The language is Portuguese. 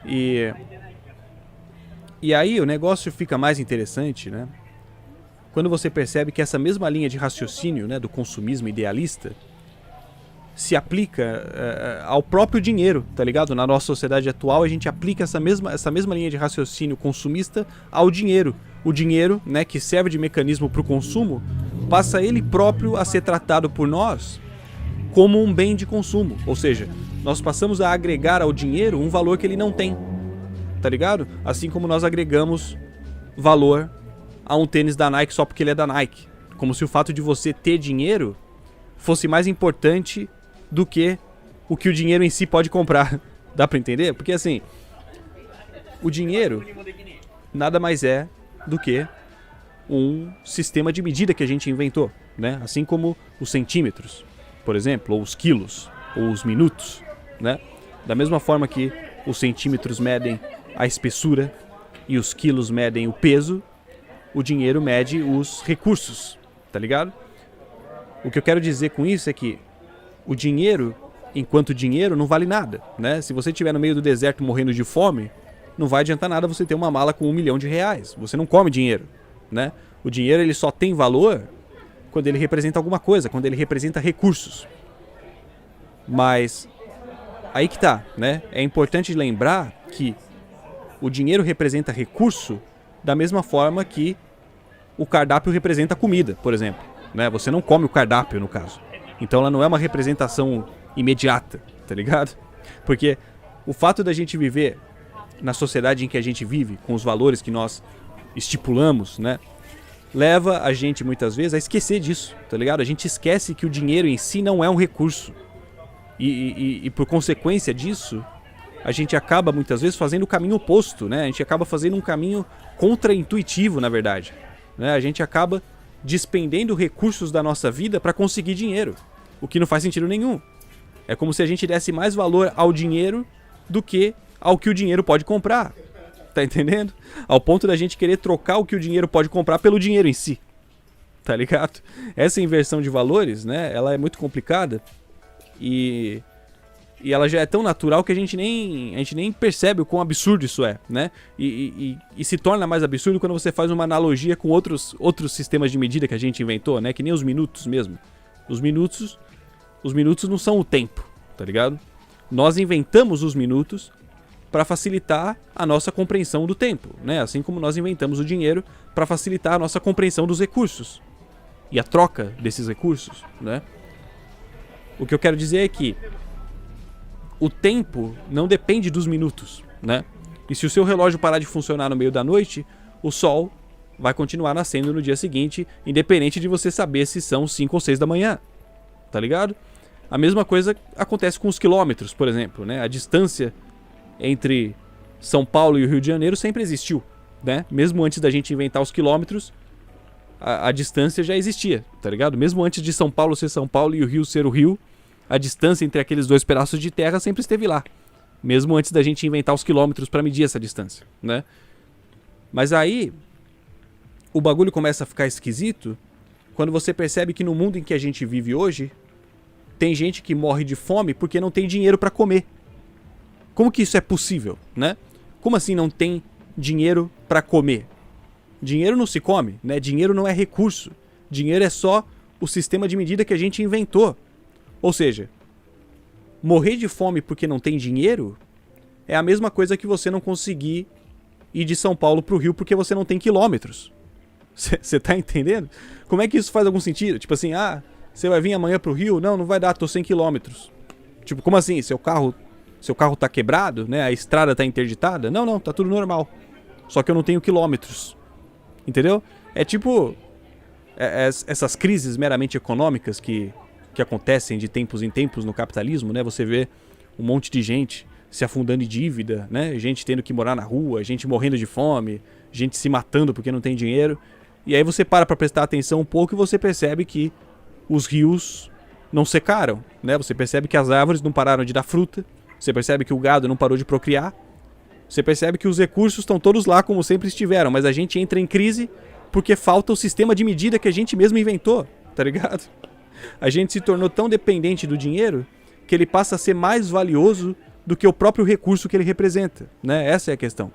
E aí o negócio fica mais interessante, né? Quando você percebe que essa mesma linha de raciocínio, né, do consumismo idealista se aplica ao próprio dinheiro, tá ligado? Na nossa sociedade atual a gente aplica essa mesma linha de raciocínio consumista ao dinheiro. O dinheiro, né, que serve de mecanismo para o consumo, passa ele próprio a ser tratado por nós como um bem de consumo. Ou seja, nós passamos a agregar ao dinheiro um valor que ele não tem, tá ligado? Assim como nós agregamos valor a um tênis da Nike só porque ele é da Nike. Como se o fato de você ter dinheiro fosse mais importante do que o dinheiro em si pode comprar. Dá pra entender? Porque assim, o dinheiro nada mais é do que um sistema de medida que a gente inventou, né? Assim como os centímetros, por exemplo, ou os quilos, ou os minutos, né? Da mesma forma que os centímetros medem a espessura e os quilos medem o peso, o dinheiro mede os recursos, tá ligado? O que eu quero dizer com isso é que o dinheiro, enquanto dinheiro, não vale nada, né? Se você estiver no meio do deserto morrendo de fome, não vai adiantar nada você ter uma mala com R$1 milhão. Você não come dinheiro, né? O dinheiro ele só tem valor quando ele representa alguma coisa, quando ele representa recursos. Mas aí que tá, né? É importante lembrar que o dinheiro representa recurso da mesma forma que o cardápio representa comida, por exemplo, né? Você não come o cardápio, no caso. Então ela não é uma representação imediata, tá ligado? Porque o fato da gente viver na sociedade em que a gente vive, com os valores que nós estipulamos, né, leva a gente muitas vezes a esquecer disso, tá ligado? A gente esquece que o dinheiro em si não é um recurso. E por consequência disso, a gente acaba muitas vezes fazendo o caminho oposto, né? A gente acaba fazendo um caminho contra-intuitivo, na verdade, né? A gente acaba despendendo recursos da nossa vida para conseguir dinheiro, o que não faz sentido nenhum. É como se a gente desse mais valor ao dinheiro do que ao que o dinheiro pode comprar. Tá entendendo? Ao ponto da gente querer trocar o que o dinheiro pode comprar pelo dinheiro em si. Tá ligado? Essa inversão de valores, né? Ela é muito complicada e ela já é tão natural que a gente nem percebe o quão absurdo isso é, né? E se torna mais absurdo quando você faz uma analogia com outros sistemas de medida que a gente inventou, né? Que nem os minutos mesmo. Os minutos não são o tempo, tá ligado? Nós inventamos os minutos para facilitar a nossa compreensão do tempo, né? Assim como nós inventamos o dinheiro para facilitar a nossa compreensão dos recursos e a troca desses recursos, né? O que eu quero dizer é que o tempo não depende dos minutos, né? E se o seu relógio parar de funcionar no meio da noite, o sol vai continuar nascendo no dia seguinte, independente de você saber se são 5 ou 6 da manhã, tá ligado? A mesma coisa acontece com os quilômetros, por exemplo, né? A distância entre São Paulo e o Rio de Janeiro sempre existiu, né? Mesmo antes da gente inventar os quilômetros, a distância já existia, tá ligado? Mesmo antes de São Paulo ser São Paulo e o Rio ser o Rio, a distância entre aqueles dois pedaços de terra sempre esteve lá. Mesmo antes da gente inventar os quilômetros para medir essa distância, né? Mas aí o bagulho começa a ficar esquisito quando você percebe que no mundo em que a gente vive hoje tem gente que morre de fome porque não tem dinheiro para comer. Como que isso é possível, né? Como assim não tem dinheiro para comer? Dinheiro não se come, né? Dinheiro não é recurso. Dinheiro é só o sistema de medida que a gente inventou. Ou seja, morrer de fome porque não tem dinheiro é a mesma coisa que você não conseguir ir de São Paulo pro Rio porque você não tem quilômetros. Você tá entendendo? Como é que isso faz algum sentido? Tipo assim, você vai vir amanhã pro Rio? Não vai dar, tô 100 quilômetros. Tipo, como assim? Seu carro tá quebrado, né? A estrada tá interditada? Não, tá tudo normal. Só que eu não tenho quilômetros. Entendeu? É tipo essas crises meramente econômicas que acontecem de tempos em tempos no capitalismo, né? Você vê um monte de gente se afundando em dívida, né? Gente tendo que morar na rua, gente morrendo de fome, gente se matando porque não tem dinheiro. E aí você para prestar atenção um pouco e você percebe que os rios não secaram, né? Você percebe que as árvores não pararam de dar fruta, você percebe que o gado não parou de procriar, você percebe que os recursos estão todos lá como sempre estiveram, mas a gente entra em crise porque falta o sistema de medida que a gente mesmo inventou, tá ligado? A gente se tornou tão dependente do dinheiro que ele passa a ser mais valioso do que o próprio recurso que ele representa, né? Essa é a questão.